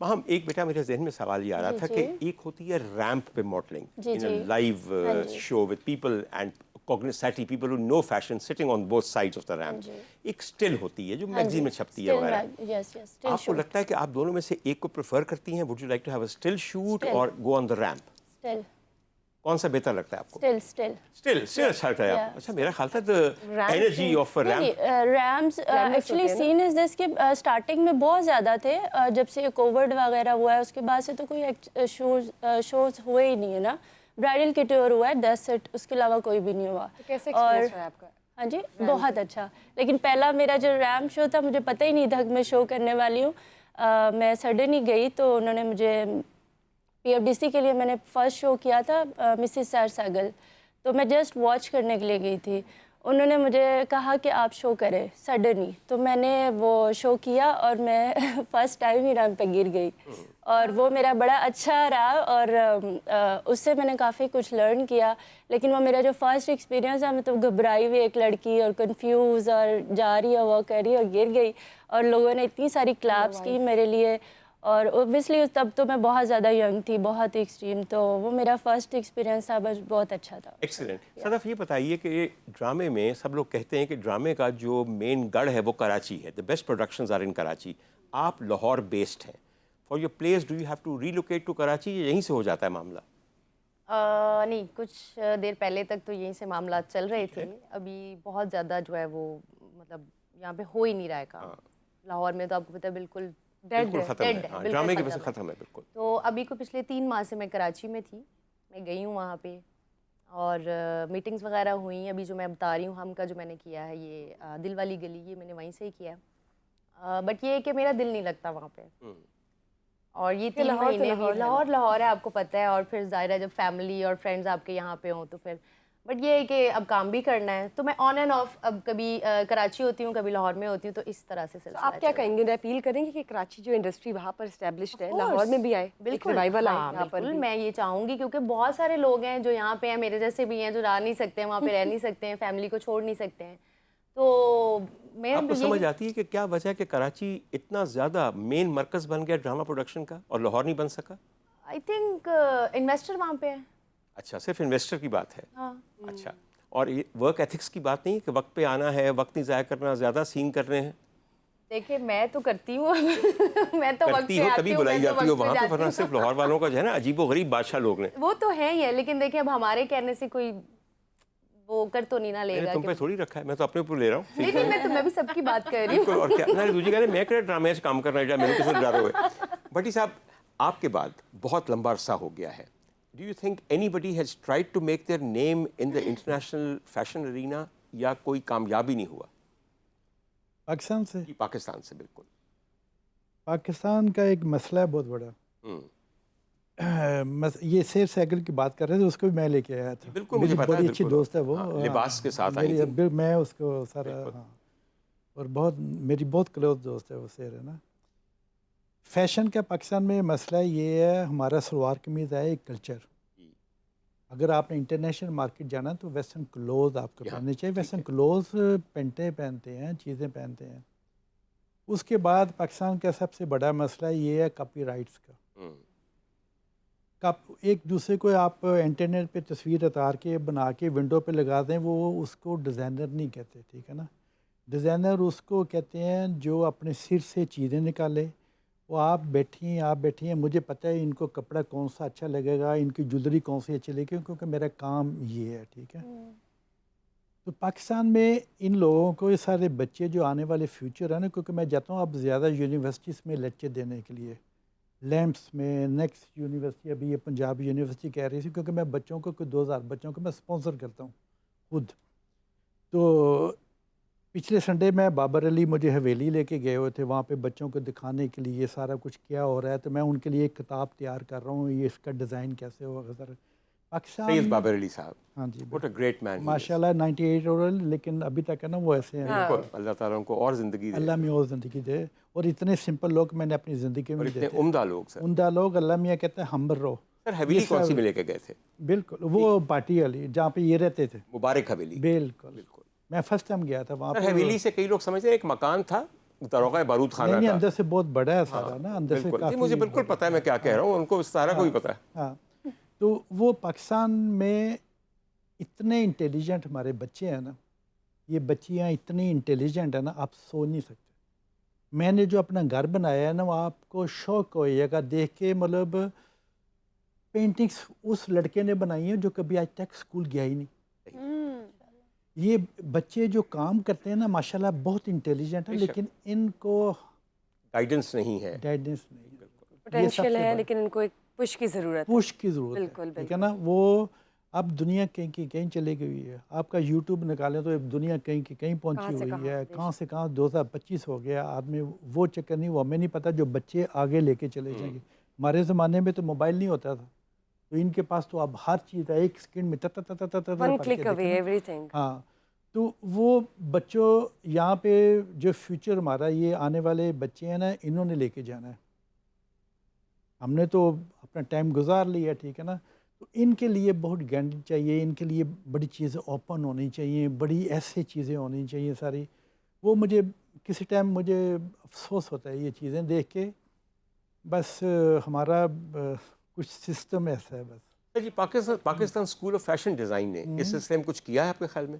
ہم ایک بیٹا میرے ذہن میں سوال یہ آ رہا تھا کہ ایک ہوتی ہے ریمپ پہ modelling in a live show with people and cognoscenti people who know fashion sitting on both sides of the ramp. ایک اسٹل ہوتی ہے جو میگزین میں چھپتی ہے وغیرہ. آپ کو لگتا ہے کہ آپ دونوں میں سے ایک کو پریفر کرتی ہیں؟ would you like to have a still shoot or go on the ramp? Still. کون سا بہتر لگتا ہے آپ کو؟ Still اچھا لگتا ہے آپ. اچھا میرا خیال تھا the energy of a ramp. Ramps actually scene is this کہ اسٹارٹنگ میں بہت زیادہ تھے. جب سے کووڈ وغیرہ ہوا ہے اس کے بعد سے تو کوئی شوز ہوئے ہی نہیں ہے نا. برائڈل کی ٹور ہوا ہے 10 سیٹ, اس کے علاوہ کوئی بھی نہیں ہوا. اور ہاں جی بہت اچھا. لیکن پہلا میرا جو ریمپ شو تھا مجھے پتہ ہی نہیں تھا کہ میں شو کرنے والی ہوں. میں سڈن ہی گئی تو انہوں نے مجھے PFDC کے لیے میں نے فرسٹ شو کیا تھا مسز سیر سیگل, تو میں جسٹ واچ کرنے کے لیے گئی تھی. انہوں نے مجھے کہا کہ آپ شو کریں سڈنلی, تو میں نے وہ شو کیا اور میں فرسٹ ٹائم ہی ریمپ پہ گر گئی اور وہ میرا بڑا اچھا رہا اور اس سے میں نے کافی کچھ لرن کیا. لیکن وہ میرا جو فرسٹ ایکسپیرینس ہے میں تو گھبرائی ہوئی ایک لڑکی اور کنفیوز اور جا رہی ہے وہ کر رہی اور گر گئی اور لوگوں نے اتنی ساری کلیپس کی میرے لیے. اور اوبویسلی تب تو میں بہت زیادہ ینگ تھی, بہت ایکسٹریم, تو وہ میرا فرسٹ ایکسپیرینس تھا, بس بہت اچھا تھا. ایکسیلنٹ. صدف یہ بتائیے کہ ڈرامے میں سب لوگ کہتے ہیں کہ ڈرامے کا جو مین گڑھ ہے وہ کراچی ہے. The best productions are in Karachi. آپ لاہور بیسڈ ہیں. For your place do you have to relocate to Karachi یا یہیں سے ہو جاتا ہے معاملہ؟ نہیں, کچھ دیر پہلے تک تو یہیں سے معاملات چل رہے تھے. ابھی بہت زیادہ جو ہے وہ مطلب یہاں پہ ہو ہی نہیں رہا ہے کام. لاہور میں تو آپ کو پتہ ہے بالکل ختم ہے, ڈرامے کی وجہ سے ختم ہے بالکل. تو ابھی کو پچھلے 3 ماہ سے میں کراچی میں تھی. میں گئی ہوں وہاں پہ اور میٹنگز وغیرہ ہوئیں. ابھی جو میں بتا رہی ہوں ہم کا جو میں نے کیا ہے یہ دل والی گلی, یہ میں نے وہیں سے ہی کیا ہے. بٹ یہ ہے کہ میرا دل نہیں لگتا وہاں پہ. اور یہ 3 مہینے لاہور ہے آپ کو پتہ ہے. اور پھر ظاہر ہے جب فیملی اور فرینڈز آپ کے یہاں پہ ہوں تو پھر بٹ یہ ہے کہ اب کام بھی کرنا ہے تو میں آن اینڈ آف اب کبھی کراچی ہوتی ہوں کبھی لاہور میں ہوتی ہوں. تو اس طرح سے سلسلہ. آپ کیا کہیں گے, اپیل کریں گے کہ کراچی جو انڈسٹری وہاں پر اسٹیبلشڈ ہے لاہور میں بھی آئے, بالکل ریوائول آئے یہاں پر؟ میں یہ چاہوں گی کیونکہ بہت سارے لوگ ہیں جو یہاں پہ ہیں, میرے جیسے بھی ہیں جو رہ نہیں سکتے ہیں وہاں پہ, رہ نہیں سکتے ہیں, فیملی کو چھوڑ نہیں سکتے ہیں. تو آپ کو سمجھ آتی ہے کہ کیا وجہ ہے کہ کراچی اتنا زیادہ مین مرکز بن گیا ڈرامہ پروڈکشن کا اور لاہور نہیں بن سکا؟ آئی تھنک انویسٹر وہاں پہ ہے. اچھا, صرف انویسٹر کی بات ہے. ہاں اچھا, اور ورک ایتھکس کی بات نہیں کہ وقت پہ آنا ہے, وقت نہیں ضائع کرنا, زیادہ سین کر رہے ہیں؟ دیکھیں میں تو کرتی ہوں میں تو وقت کرتی ہو تبھی بلائی جاتی ہو وہاں پہ, ورنہ صرف لاہور والوں کا جو ہے نا عجیب و غریب بادشاہ لوگ نے. وہ تو ہے ہی ہے, لیکن دیکھیں اب ہمارے کہنے سے کوئی وہ کر تو نہیں نہ لے گا. تم پہ تھوڑی رکھا ہے, میں تو اپنے اوپر لے رہا ہوں. نہیں میں بھی سب کی بات کر رہی ہوں. اور کیا دوسری کہہ رہے میں کہہ ڈرامے سے کام کرنا ہے, میں کس سے ڈرا ہوئے. بھٹی صاحب, آپ کے بعد بہت لمبا عرصہ ہو گیا ہے. Do you think anybody has tried to make their name in the international fashion arena, یا کوئی کامیابی نہیں ہوا؟ پاکستان سے؟ پاکستان سے بالکل. پاکستان کا ایک مسئلہ ہے بہت بڑا. یہ سیر سیگل کی بات کر رہے تھے, اس کو بھی میں لے کے آیا تھا. بالکل مجھے پتا ہے, بڑی اچھی دوست ہے وہ, لباس کے ساتھ آئی تھی. میں اس کو سارا, ہاں, اور بہت میری بہت کلوز دوست ہے وہ سیر, ہے نا. فیشن کا پاکستان میں مسئلہ یہ ہے, ہمارا سلوار قمیض ہے ایک کلچر. اگر آپ نے انٹرنیشنل مارکیٹ جانا تو ویسٹرن کلوز آپ کو پہننے چاہیے. ویسٹرن کلوز پینٹیں پہنتے ہیں, چیزیں پہنتے ہیں. اس کے بعد پاکستان کا سب سے بڑا مسئلہ یہ ہے کاپی رائٹس کا. ایک دوسرے کو آپ انٹرنیٹ پہ تصویر اتار کے بنا کے ونڈو پہ لگا دیں, وہ اس کو ڈیزائنر نہیں کہتے, ٹھیک ہے نا. ڈیزائنر اس کو کہتے ہیں جو اپنے سر سے چیزیں نکالے. وہ آپ بیٹھی ہیں, مجھے پتہ ہے ان کو کپڑا کون سا اچھا لگے گا, ان کی جولری کون سی اچھی لگے گی, کیونکہ میرا کام یہ ہے, ٹھیک ہے. تو پاکستان میں ان لوگوں کو, یہ سارے بچے جو آنے والے فیوچر ہیں نا, کیونکہ میں جاتا ہوں اب زیادہ یونیورسٹیز میں لیکچر دینے کے لیے, لیمپس میں, نیکسٹ یونیورسٹی, ابھی یہ پنجاب یونیورسٹی کہہ رہی تھی, کیونکہ میں بچوں کو کوئی 2000 بچوں کو میں اسپانسر کرتا ہوں خود. تو پچھلے سنڈے میں بابر علی مجھے حویلی لے کے گئے ہوئے تھے, وہاں پہ بچوں کو دکھانے کے لیے یہ سارا کچھ کیا ہو رہا ہے. تو میں ان کے لیے ایک کتاب تیار کر رہا ہوں, یہ اس کا ڈیزائن کیسے ہوگا سر. پاکستان سید بابر علی صاحب, ہاں جی, واٹ اے گریٹ مین, ماشاء اللہ 98 اورل, لیکن ابھی تک ہے نا وہ ایسے ہیں. اللہ تعالیٰ ان کو اور زندگی دے, اللہ میں اور زندگی دے. اور اتنے سمپل لوگ میں نے اپنی زندگی میں دیکھے, عمدہ لوگ سر, عمدہ لوگ. اللہ میاں کہتے ہیں ہمبر رہو. سر حویلی کون سی میں لے کے گئے تھے؟ بالکل وہ پارٹی والی جہاں پہ یہ رہتے تھے, مبارک حویلی. بالکل, میں فرسٹ ٹائم گیا تھا وہاں پہ. حویلی سے کئی لوگ سمجھتے ہیں ایک مکان تھا داروغہ بارود خانہ نہیں کا. اندر سے بہت بڑا ہے سارا نا, اندر سے بالکل کافی. مجھے بالکل پتہ ہے میں کیا کہہ رہا ہوں, ان کو سارا کو بھی پتہ ہے. ہاں تو وہ پاکستان میں اتنے انٹیلیجنٹ ہمارے بچے ہیں نا, یہ بچیاں اتنی انٹیلیجنٹ ہیں نا, آپ سوچ نہیں سکتے. میں نے جو اپنا گھر بنایا ہے نا, وہ آپ کو شوق ہو جائے گا دیکھ کے. مطلب پینٹنگس اس لڑکے نے بنائی ہیں جو کبھی آج تک اسکول گیا ہی نہیں. یہ بچے جو کام کرتے ہیں نا ماشاءاللہ بہت انٹیلیجنٹ ہیں, لیکن ان کو گائیڈنس نہیں ہے. گائیڈنس نہیں ہے. پوٹینشیل ہے لیکن ان کو ایک پش کی ضرورت ہے. پوش کی ضرورت بالکل ہے, ٹھیک ہے نا. وہ اب دنیا کہیں کی کہیں چلے گئی ہے. آپ کا یوٹیوب نکالیں تو دنیا کہیں کی کہیں پہنچی ہوئی ہے. کہاں سے کہاں 2025 ہو گیا. آدمی وہ چکر نہیں, وہ ہمیں نہیں پتہ جو بچے آگے لے کے چلے جائیں گے. ہمارے زمانے میں تو موبائل نہیں ہوتا تھا, تو ان کے پاس تو اب ہر چیز ہے, ایک سیکنڈ میں ون کلک اوے ایوری تھنگ. ہاں تو وہ بچوں یہاں پہ جو فیوچر ہمارا یہ آنے والے بچے ہیں نا, انہوں نے لے کے جانا ہے. ہم نے تو اپنا ٹائم گزار لیا, ٹھیک ہے نا. تو ان کے لیے بہت گائیڈنس چاہیے, ان کے لیے بڑی چیزیں اوپن ہونی چاہیے, بڑی ایسے چیزیں ہونی چاہیے ساری. وہ مجھے کسی ٹائم مجھے افسوس ہوتا ہے یہ چیزیں دیکھ کے. بس ہمارا کچھ سسٹم ایسا ہے بس. جی Pakistan school of fashion design نے اس سلسلے میں کچھ کیا ہے آپ کے خیال میں؟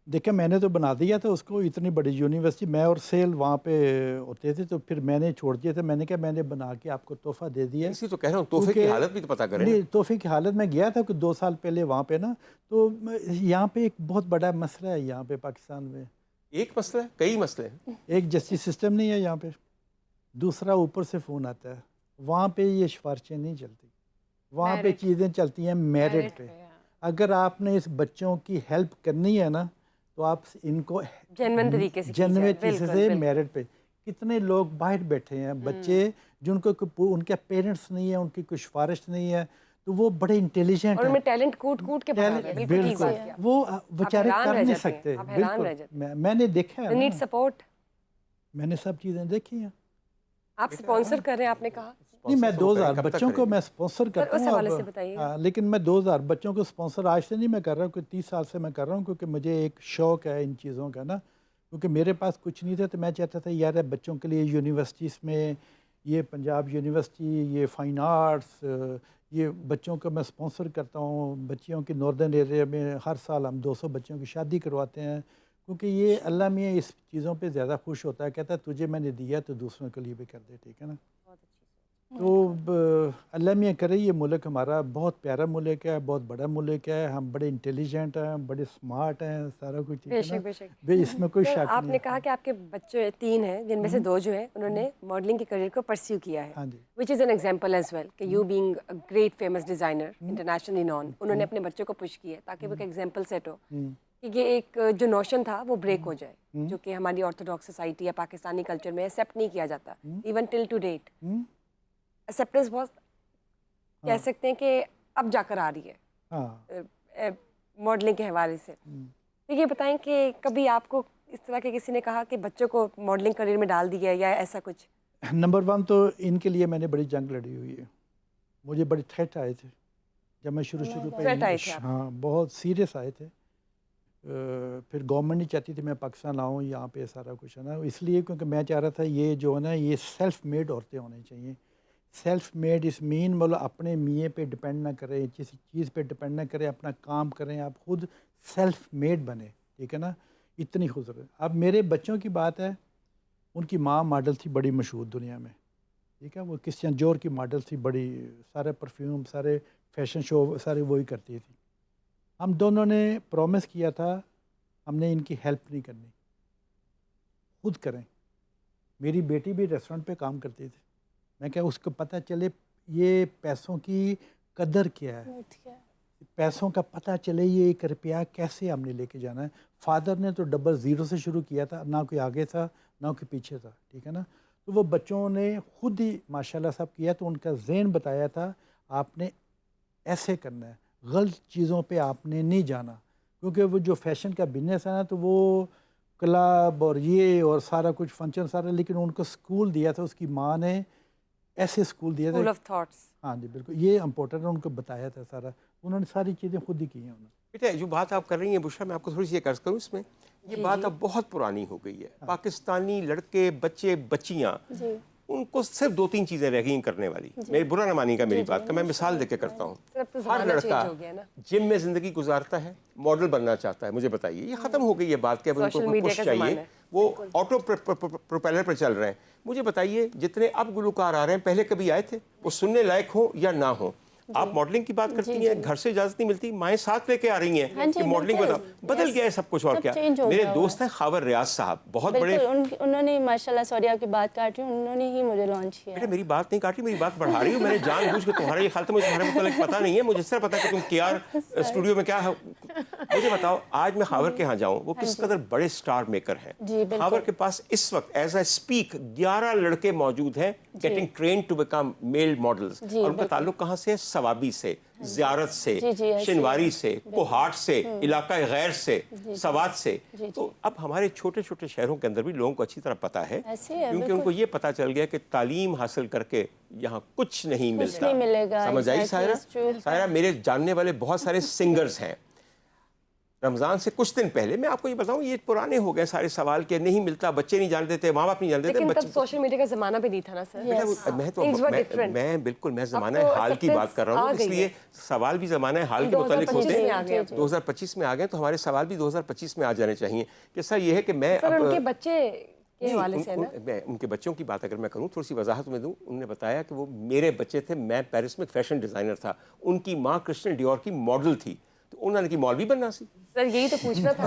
دیکھیں میں نے تو بنا دیا تھا اس کو, اتنی بڑی یونیورسٹی. میں اور سیل وہاں پہ ہوتے تھے, تو پھر میں نے چھوڑ دیا تھا. میں نے کہا میں نے بنا کے آپ کو تحفہ دے دیا. اسی تو کہہ رہا ہوں, تحفے کی حالت بھی تو پتہ کریں. نہیں, تحفے کی حالت میں گیا تھا کہ 2 سال پہلے وہاں پہ نا. تو یہاں پہ ایک بہت بڑا مسئلہ ہے یہاں پہ پاکستان میں. ایک مسئلہ ہے, کئی مسئلے ہیں. ایک جسٹس سسٹم نہیں ہے یہاں پہ. دوسرا اوپر سے فون آتا ہے. وہاں پہ یہ سفارشیں نہیں چلتی, وہاں پہ چیزیں چلتی ہیں میرٹ پہ. اگر آپ نے اس بچوں کی ہیلپ کرنی ہے نا, تو آپ ان کو جنون طریقے سے سے میرٹ پہ. کتنے لوگ باہر بیٹھے ہیں بچے جن کو ان کے پیرنٹس نہیں ہیں, ان کی کوئی سفارش نہیں ہے, تو وہ بڑے انٹیلیجنٹ اور میں ٹیلنٹ کوٹ کے بنا دیا. بالکل وہ بیچارے کر نہیں سکتے. بالکل میں نے دیکھا ہے, نیڈ سپورٹ. میں نے سب چیزیں دیکھی ہیں. آپ سپانسر کر رہے ہیں, آپ نے کہا. نہیں, میں 2000 بچوں کو میں سپانسر کرتا اس حوالے سے ہوں. بتائیے. لیکن میں 2000 بچوں کو سپانسر آج سے نہیں میں کر رہا ہوں, کوئی 30 سال سے میں کر رہا ہوں, کیونکہ مجھے ایک شوق ہے ان چیزوں کا نا. کیونکہ میرے پاس کچھ نہیں تھا, تو میں چاہتا تھا یار بچوں کے لیے یونیورسٹیز میں, یہ پنجاب یونیورسٹی, یہ فائن آرٹس, یہ بچوں کو میں سپانسر کرتا ہوں. بچیوں کی ناردرن ایریا میں ہر سال ہم 200 بچوں کی شادی کرواتے ہیں, کیونکہ یہ اللہ میاں اس چیزوں پہ زیادہ خوش ہوتا ہے. کہتا ہے تجھے میں نے دیا تو دوسروں کے لیے بھی کر دے, ٹھیک ہے نا. تو اللہ میاں کرے یہ ملک ہمارا بہت پیارا ملک ہے, بہت بڑا ملک ہے. ہم بڑے انٹیلیجنٹ ہیں, بڑے اسمارٹ ہیں, سارا کچھ. بے اس میں کوئی شک نہیں. آپ نے کہا کہ آپ کے بچے 3 ہیں, جن میں سے 2 جو ہیں انہوں نے ماڈلنگ کے کریئر کو پرسیو کیا ہے, which is an example as well کہ you being a great famous designer internationally known, انہوں نے اپنے بچوں کو پش کیا تاکہ وہ ایک ایگزامپل سیٹ ہو کہ یہ ایک جو نوشن تھا وہ بریک ہو جائے, جو کہ ہماری آرتھوڈاکس سوسائٹی یا پاکستانی کلچر میں ایکسیپٹ نہیں کیا جاتا even till to date. Acceptance بہت کہہ سکتے ہیں کہ اب جا کر آ رہی ہے ماڈلنگ کے حوالے سے. تو یہ بتائیں کہ کبھی آپ کو اس طرح کے کسی نے کہا کہ بچوں کو ماڈلنگ کریئر میں ڈال دیا یا ایسا کچھ؟ نمبر 1 تو ان کے لیے میں نے بڑی جنگ لڑی ہوئی ہے. مجھے بڑے تھریٹ آئے تھے جب میں شروع پہ, ہاں بہت سیریس آئے تھے. پھر گورنمنٹ نہیں چاہتی تھی میں پاکستان آؤں یہاں پہ سارا کچھ ہے نا, اس لیے کیونکہ میں چاہ رہا تھا یہ جو ہے نا یہ سیلف میڈ عورتیں ہونی چاہیے. سیلف میڈ اس مین مطلب اپنے میے پہ ڈپینڈ نہ کریں, کسی چیز پہ ڈپینڈ نہ کریں, اپنا کام کریں, آپ خود سیلف میڈ بنے, ٹھیک ہے نا. اتنی خوبصورت. اب میرے بچوں کی بات ہے, ان کی ماں ماڈل تھی بڑی مشہور دنیا میں, ٹھیک ہے. وہ کرسچین جور کی ماڈل تھی بڑی, سارے پرفیوم سارے فیشن شو سارے وہی کرتی تھی. ہم دونوں نے پرومس کیا تھا ہم نے ان کی ہیلپ نہیں کرنی, خود کریں. میری بیٹی بھی ریسٹورنٹ پہ کام کرتی تھی. میں کہ اس کو پتہ چلے یہ پیسوں کی قدر کیا ہے, پیسوں کا پتہ چلے یہ 1 روپیہ کیسے ہم نے لے کے جانا ہے. فادر نے تو ڈبل زیرو سے شروع کیا تھا, نہ کوئی آگے تھا نہ کوئی پیچھے تھا, ٹھیک ہے نا. تو وہ بچوں نے خود ہی ماشاءاللہ سب کیا, تو ان کا ذہن بتایا تھا آپ نے ایسے کرنا ہے, غلط چیزوں پہ آپ نے نہیں جانا. کیونکہ وہ جو فیشن کا بزنس ہے نا, تو وہ کلب اور یہ اور سارا کچھ فنکشن سارا, لیکن ان کو اسکول دیا تھا اس کی ماں نے, ایسے اسکول دیا تھا, اسکول آف تھاٹس. ہاں جی بالکل, یہ امپورٹنٹ ہے, ان کو بتایا تھا سارا. انہوں نے ساری چیزیں خود ہی کی ہیں. بیٹا جو بات آپ کر رہی ہیں بشرا, میں آپ کو تھوڑی سی عرض کروں اس میں یہ بات اب بہت پرانی ہو گئی ہے. پاکستانی لڑکے بچے بچیاں ان کو صرف 2-3 چیزیں رہ گئی کرنے والی. میری برا نہ مانی گا میری بات کا, میں مثال دے کے کرتا ہوں. ہر لڑکا جم میں زندگی گزارتا ہے, ماڈل بننا چاہتا ہے. مجھے بتائیے یہ ختم ہو گئی ہے بات کہ اب ان کو پش چاہیے, وہ آٹو پروپیلر پر چل رہے ہیں. مجھے بتائیے جتنے اب گلوکار آ رہے ہیں پہلے کبھی آئے تھے؟ وہ سننے لائق ہوں یا نہ ہوں. آپ ماڈلنگ کی بات کرتی ہیں, گھر سے اجازت نہیں ملتی, مائیں ساتھ لے کے آ رہی ہیں کہ ماڈلنگ بتاؤ. بدل گیا ہے سب کچھ. اور کیا, میرے دوست ہیں خاور ریاض صاحب, بہت بڑے, انہوں نے ماشاءاللہ, سوری آپ کی بات کاٹ رہی ہوں, انہوں نے ہی مجھے لانچ کیا. بیٹا میری بات نہیں کاٹی, میری بات بڑھا رہی ہوں. میں نے جان بوجھ کے تمہارا یہ خیال تھا مجھے تمہارے متعلق پتہ نہیں ہے, مجھے اس طرح پتا کہ تم KR اسٹوڈیو میں کیا ہے. مجھے بتاؤ آج میں خاور کے ہاں جاؤں, وہ کس قدر بڑے سٹار میکر ہیں. خاور کے پاس اس وقت ایز اے اسپیک 11 لڑکے موجود ہیں getting trained to become male models. اور ان کا تعلق کہاں سے؟ ثوابی سے, زیارت سے, شنواری سے, کوہاٹ سے, علاقہ غیر سے, سوات سے. تو اب ہمارے چھوٹے چھوٹے شہروں کے اندر بھی لوگوں کو اچھی طرح پتہ ہے, کیونکہ ان کو یہ پتہ چل گیا کہ تعلیم حاصل کر کے یہاں کچھ نہیں ملتا. سمجھ آئی سائرہ؟ سائرہ میرے جاننے والے بہت سارے سنگرز ہیں. رمضان سے کچھ دن پہلے, میں آپ کو یہ بتاؤں, یہ پرانے ہو گئے سارے سوال کہ نہیں ملتا, بچے نہیں جانتے تھے, ماں باپ نہیں جانتے تھے. لیکن تب سوشل میڈیا کا زمانہ بھی نہیں تھا نا سر. میں بالکل میں زمانہ حال کی بات کر رہا ہوں, اس لیے سوال بھی زمانہ حال کے متعلق ہوتے ہیں. 2025 میں آ گئے تو ہمارے سوال بھی 2025 میں آ جانے چاہیے. کہ سر یہ ہے کہ میں ان کے بچے کے حوالے سے ان کے بچوں کی بات اگر میں کروں, تھوڑی سی وضاحت میں دوں. انہوں نے بتایا کہ وہ میرے بچے تھے, میں پیرس میں فیشن ڈیزائنر تھا, ان کی ماں کرسچن ڈیور کی ماڈل تھی, تو انہوں نے کی مولوی بننا سی. سر یہی تو پوچھنا تھا.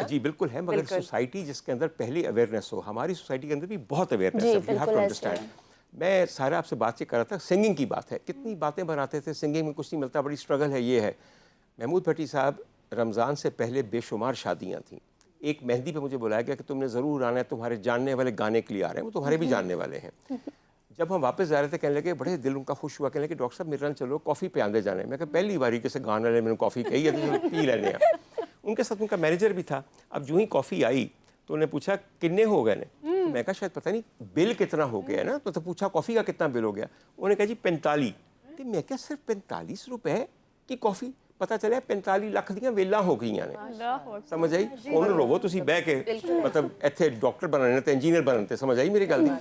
جی بالکل ہے, مگر سوسائٹی جس کے اندر پہلی اویئرنیس ہو, ہماری سوسائٹی کے اندر بھی بہت اویئرنیس ہے. You have to understand. میں سارا آپ سے بات چیت کر رہا تھا, سنگنگ کی بات ہے. کتنی باتیں بناتے تھے, سنگنگ میں کچھ نہیں ملتا, بڑی اسٹرگل ہے, یہ ہے. محمود بھٹی صاحب, رمضان سے پہلے بے شمار شادیاں تھیں. ایک مہندی پہ مجھے بلایا گیا کہ تم نے ضرور آنا ہے, تمہارے جاننے والے گانے کے لیے آ رہے ہیں. وہ تمہارے بھی جاننے والے ہیں. جب ہم واپس جا رہے تھے کہنے لگے, بڑے دل ان کا خوش ہوا, کہنے لگے ڈاکٹر صاحب میرے چلو کافی پہ آندے جانے. میں کہا پہلی باری کسی گانے والے میں نے کافی کہی ہے تو پی لینے ہیں. ان کے ساتھ ان کا مینیجر بھی تھا. اب جو ہی کافی آئی تو انہوں نے پوچھا کتنے ہو گئے نے. میں کہا شاید پتہ نہیں بل کتنا ہو گیا ہے نا, تو پوچھا کافی کا کتنا بل ہو گیا. انہوں نے کہا جی 45. کہ میں کیا صرف 45 روپے کی کافی؟ پتہ چلے 45 ਲੱਖ ਦੀਆਂ ਵੇਲਾਂ ਹੋ ਗਈਆਂ ਨੇ. ਸਮਝ ਆਈ? ਉਹਨਾਂ ਰੋਵੋ ਤੁਸੀਂ ਬਹਿ ਕੇ, ਮਤਲਬ ਇੱਥੇ ਡਾਕਟਰ ਬਣਾਉਣੇ ਤੇ ਇੰਜੀਨੀਅਰ ਬਣਨ ਤੇ, ਸਮਝ ਆਈ ਮੇਰੀ ਗੱਲ ਦੀ?